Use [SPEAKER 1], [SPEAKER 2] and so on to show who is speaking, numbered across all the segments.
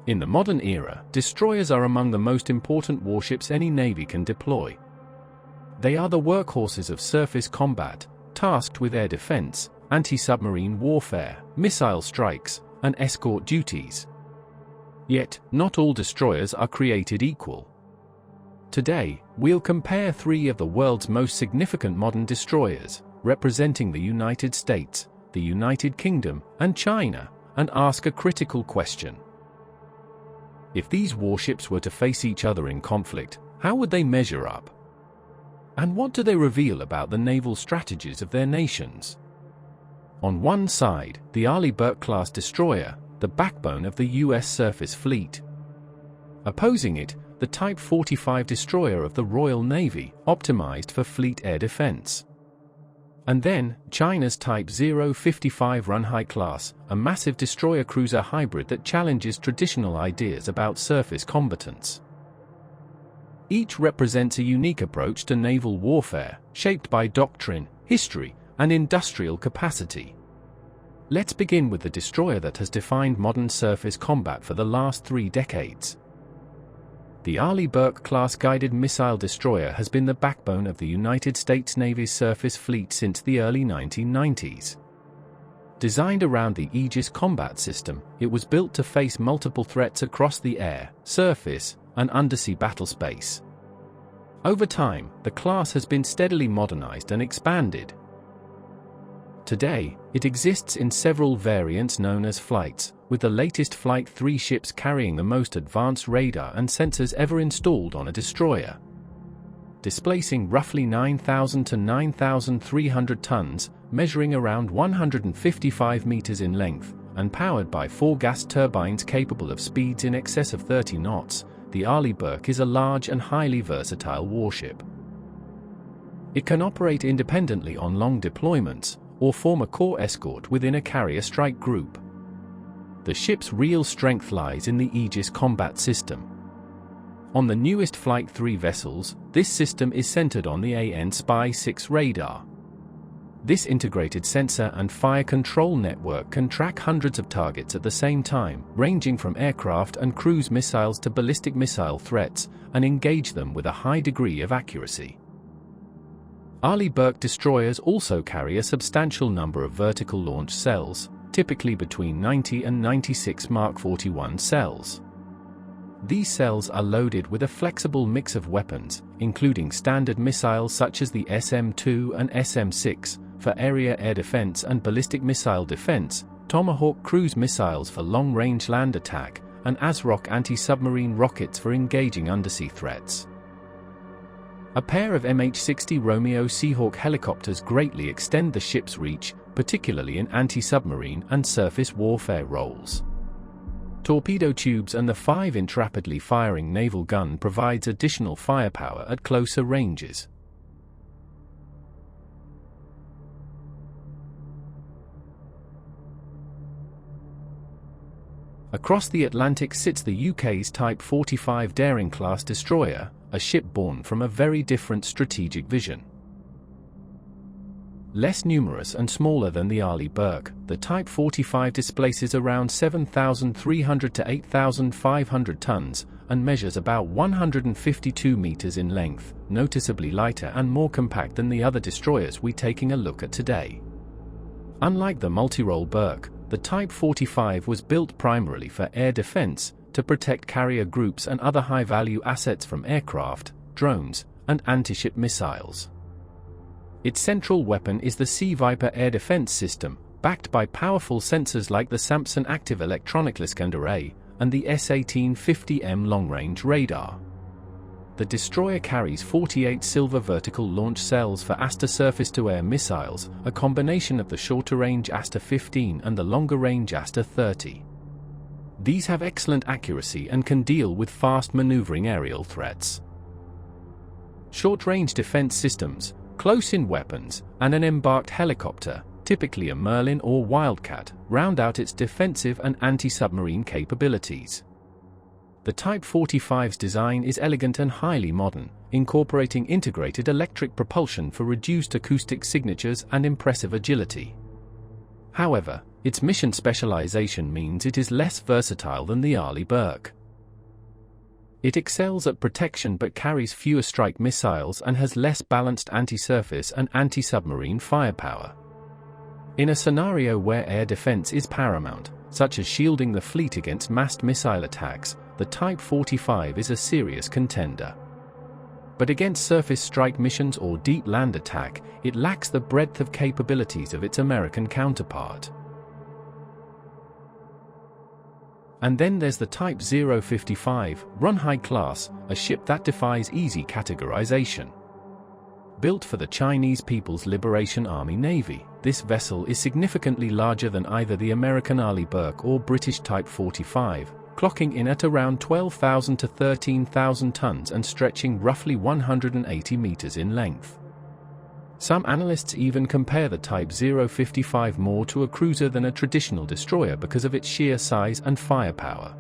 [SPEAKER 1] In the modern era, destroyers are among the most important warships any navy can deploy. They are the workhorses of surface combat, tasked with air defense, anti-submarine warfare, missile strikes, and escort duties. Yet, not all destroyers are created equal. Today, we'll compare three of the world's most significant modern destroyers, representing the United States, the United Kingdom, and China, and ask a critical question. If these warships were to face each other in conflict, how would they measure up? And what do they reveal about the naval strategies of their nations? On one side, the Arleigh Burke-class destroyer, the backbone of the US surface fleet. Opposing it, the Type 45 destroyer of the Royal Navy, optimized for fleet air defense. And then, China's Type 055 Renhai-class, a massive destroyer-cruiser hybrid that challenges traditional ideas about surface combatants. Each represents a unique approach to naval warfare, shaped by doctrine, history, and industrial capacity. Let's begin with the destroyer that has defined modern surface combat for the last 3 decades. The Arleigh Burke-class guided missile destroyer has been the backbone of the United States Navy's surface fleet since the early 1990s. Designed around the Aegis combat system, it was built to face multiple threats across the air, surface, and undersea battlespace. Over time, the class has been steadily modernized and expanded. Today, it exists in several variants known as flights, with the latest Flight 3 ships carrying the most advanced radar and sensors ever installed on a destroyer. Displacing roughly 9,000 to 9,300 tons, measuring around 155 meters in length, and powered by 4 gas turbines capable of speeds in excess of 30 knots, the Arleigh Burke is a large and highly versatile warship. It can operate independently on long deployments, or form a core escort within a carrier strike group. The ship's real strength lies in the Aegis combat system. On the newest Flight 3 vessels, this system is centered on the AN/SPY-6 radar. This integrated sensor and fire control network can track hundreds of targets at the same time, ranging from aircraft and cruise missiles to ballistic missile threats, and engage them with a high degree of accuracy. Arleigh Burke destroyers also carry a substantial number of vertical launch cells, typically between 90 and 96 Mark 41 cells. These cells are loaded with a flexible mix of weapons, including standard missiles such as the SM-2 and SM-6 for area air defense and ballistic missile defense, Tomahawk cruise missiles for long-range land attack, and ASROC anti-submarine rockets for engaging undersea threats. A pair of MH-60 Romeo Seahawk helicopters greatly extend the ship's reach, particularly in anti-submarine and surface warfare roles. Torpedo tubes and the 5-inch rapidly firing naval gun provides additional firepower at closer ranges. Across the Atlantic sits the UK's Type 45 Daring-class destroyer, a ship born from a very different strategic vision. Less numerous and smaller than the Arleigh Burke, the Type 45 displaces around 7,300 to 8,500 tons, and measures about 152 meters in length, noticeably lighter and more compact than the other destroyers we're taking a look at today. Unlike the multi-role Burke, the Type 45 was built primarily for air defense, to protect carrier groups and other high-value assets from aircraft, drones, and anti-ship missiles. Its central weapon is the Sea Viper air defense system, backed by powerful sensors like the Samson Active Electronic Liskand Array and the S-1850M long-range radar. The destroyer carries 48 silver vertical launch cells for Aster surface-to-air missiles, a combination of the shorter-range Aster 15 and the longer-range Aster 30. These have excellent accuracy and can deal with fast-maneuvering aerial threats. Short-range defense systems, close-in weapons, and an embarked helicopter, typically a Merlin or Wildcat, round out its defensive and anti-submarine capabilities. The Type 45's design is elegant and highly modern, incorporating integrated electric propulsion for reduced acoustic signatures and impressive agility. However, its mission specialization means it is less versatile than the Arleigh Burke. It excels at protection but carries fewer strike missiles and has less balanced anti-surface and anti-submarine firepower. In a scenario where air defense is paramount, such as shielding the fleet against massed missile attacks, the Type 45 is a serious contender. But against surface strike missions or deep land attack, it lacks the breadth of capabilities of its American counterpart. And then there's the Type 055, Renhai-class, a ship that defies easy categorization. Built for the Chinese People's Liberation Army Navy, this vessel is significantly larger than either the American Arleigh Burke or British Type 45, clocking in at around 12,000 to 13,000 tons and stretching roughly 180 meters in length. Some analysts even compare the Type 055 more to a cruiser than a traditional destroyer because of its sheer size and firepower.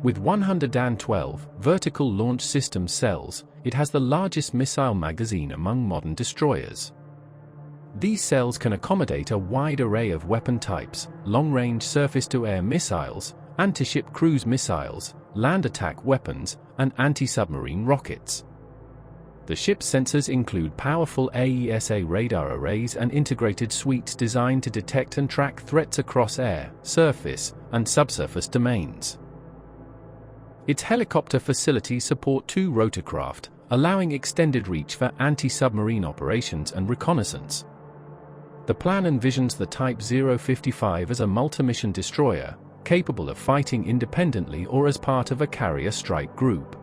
[SPEAKER 1] With 112 vertical launch system cells, it has the largest missile magazine among modern destroyers. These cells can accommodate a wide array of weapon types: long-range surface-to-air missiles, anti-ship cruise missiles, land attack weapons, and anti-submarine rockets. The ship's sensors include powerful AESA radar arrays and integrated suites designed to detect and track threats across air, surface, and subsurface domains. Its helicopter facilities support 2 rotorcraft, allowing extended reach for anti-submarine operations and reconnaissance. The plan envisions the Type 055 as a multi-mission destroyer, capable of fighting independently or as part of a carrier strike group.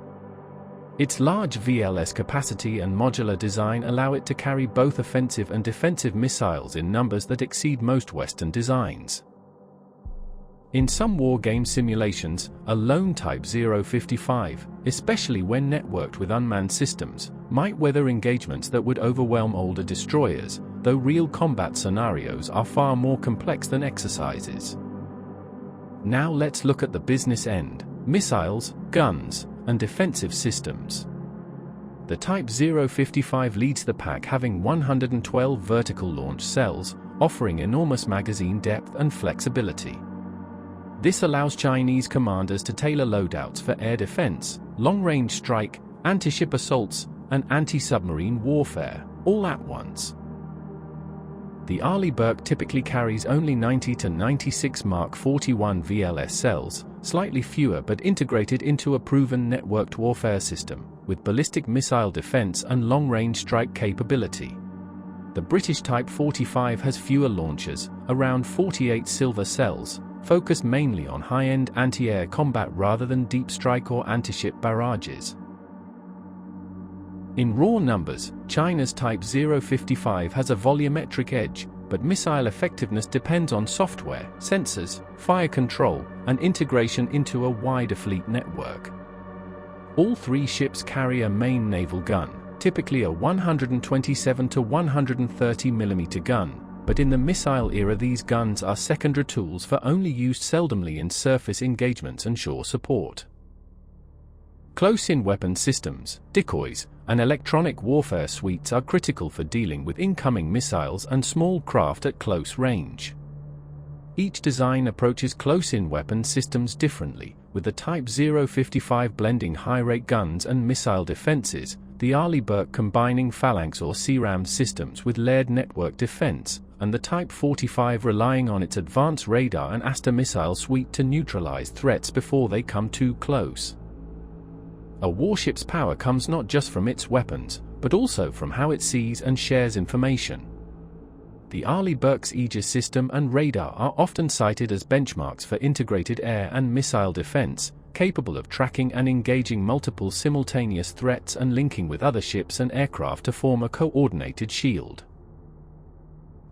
[SPEAKER 1] Its large VLS capacity and modular design allow it to carry both offensive and defensive missiles in numbers that exceed most Western designs. In some wargame simulations, a lone Type 055, especially when networked with unmanned systems, might weather engagements that would overwhelm older destroyers, though real combat scenarios are far more complex than exercises. Now let's look at the business end: missiles, guns, and defensive systems. The Type 055 leads the pack, having 112 vertical launch cells, offering enormous magazine depth and flexibility. This allows Chinese commanders to tailor loadouts for air defense, long-range strike, anti-ship assaults, and anti-submarine warfare, all at once. The Arleigh Burke typically carries only 90 to 96 Mark 41 VLS cells, slightly fewer but integrated into a proven networked warfare system, with ballistic missile defense and long-range strike capability. The British Type 45 has fewer launchers, around 48 silver cells, focused mainly on high-end anti-air combat rather than deep strike or anti-ship barrages. In raw numbers, China's Type 055 has a volumetric edge, but missile effectiveness depends on software, sensors, fire control, and integration into a wider fleet network. All 3 ships carry a main naval gun, typically a 127 to 130 mm gun, but in the missile era these guns are secondary tools for only used seldomly in surface engagements and shore support. Close-in weapon systems, decoys, and electronic warfare suites are critical for dealing with incoming missiles and small craft at close range. Each design approaches close-in weapon systems differently, with the Type 055 blending high-rate guns and missile defenses, the Arleigh Burke combining phalanx or CRAM systems with layered network defense, and the Type 45 relying on its advanced radar and Aster missile suite to neutralize threats before they come too close. A warship's power comes not just from its weapons, but also from how it sees and shares information. The Arleigh Burke's Aegis system and radar are often cited as benchmarks for integrated air and missile defense, capable of tracking and engaging multiple simultaneous threats and linking with other ships and aircraft to form a coordinated shield.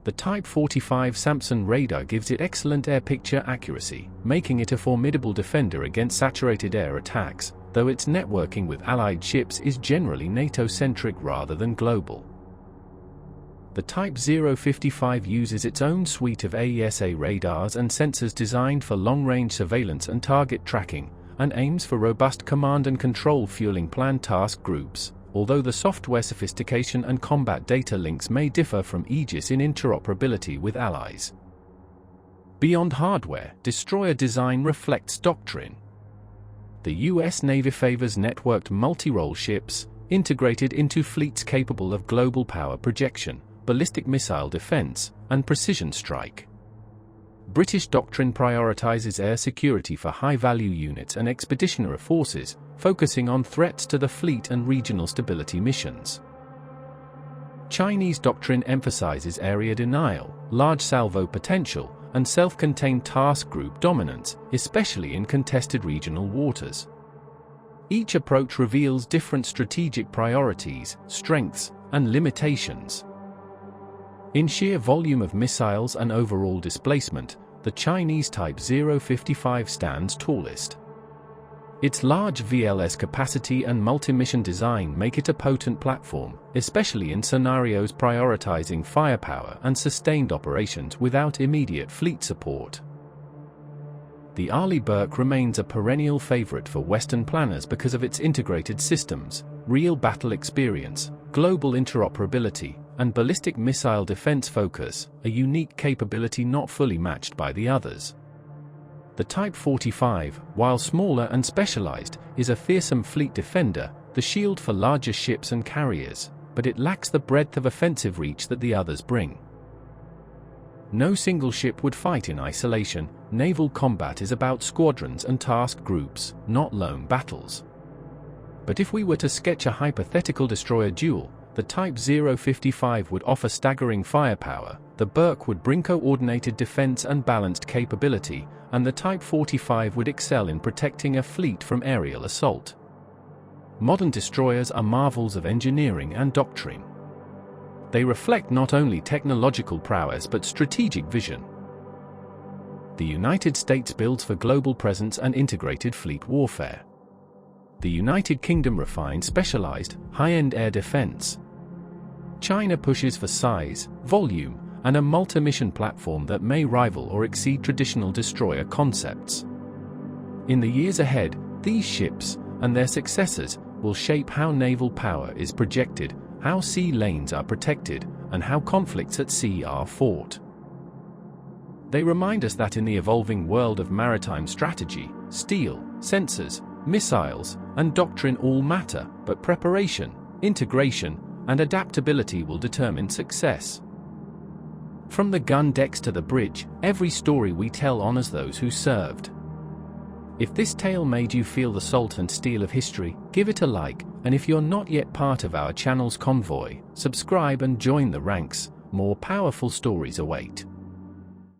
[SPEAKER 1] The Type 45 Samson radar gives it excellent air picture accuracy, making it a formidable defender against saturated air attacks, though its networking with Allied ships is generally NATO-centric rather than global. The Type 055 uses its own suite of AESA radars and sensors designed for long-range surveillance and target tracking, and aims for robust command and control fueling planned task groups, although the software sophistication and combat data links may differ from Aegis in interoperability with allies. Beyond hardware, destroyer design reflects doctrine. The US Navy favors networked multi-role ships, integrated into fleets capable of global power projection, ballistic missile defense, and precision strike. British doctrine prioritizes air security for high-value units and expeditionary forces, focusing on threats to the fleet and regional stability missions. Chinese doctrine emphasizes area denial, large salvo potential, and self-contained task group dominance, especially in contested regional waters. Each approach reveals different strategic priorities, strengths, and limitations. In sheer volume of missiles and overall displacement, the Chinese Type 055 stands tallest. Its large VLS capacity and multi-mission design make it a potent platform, especially in scenarios prioritizing firepower and sustained operations without immediate fleet support. The Arleigh Burke remains a perennial favorite for Western planners because of its integrated systems, real battle experience, global interoperability, and ballistic missile defense focus, a unique capability not fully matched by the others. The Type 45, while smaller and specialized, is a fearsome fleet defender, the shield for larger ships and carriers, but it lacks the breadth of offensive reach that the others bring. No single ship would fight in isolation. Naval combat is about squadrons and task groups, not lone battles. But if we were to sketch a hypothetical destroyer duel, the Type 055 would offer staggering firepower, the Burke would bring coordinated defense and balanced capability, and the Type 45 would excel in protecting a fleet from aerial assault. Modern destroyers are marvels of engineering and doctrine. They reflect not only technological prowess but strategic vision. The United States builds for global presence and integrated fleet warfare. The United Kingdom refines specialized, high-end air defense. China pushes for size, volume, and a multi-mission platform that may rival or exceed traditional destroyer concepts. In the years ahead, these ships, and their successors, will shape how naval power is projected, how sea lanes are protected, and how conflicts at sea are fought. They remind us that in the evolving world of maritime strategy, steel, sensors, missiles, and doctrine all matter, but preparation, integration, and adaptability will determine success. From the gun decks to the bridge, every story we tell honors those who served. If this tale made you feel the salt and steel of history, give it a like, and if you're not yet part of our channel's convoy, subscribe and join the ranks. More powerful stories await.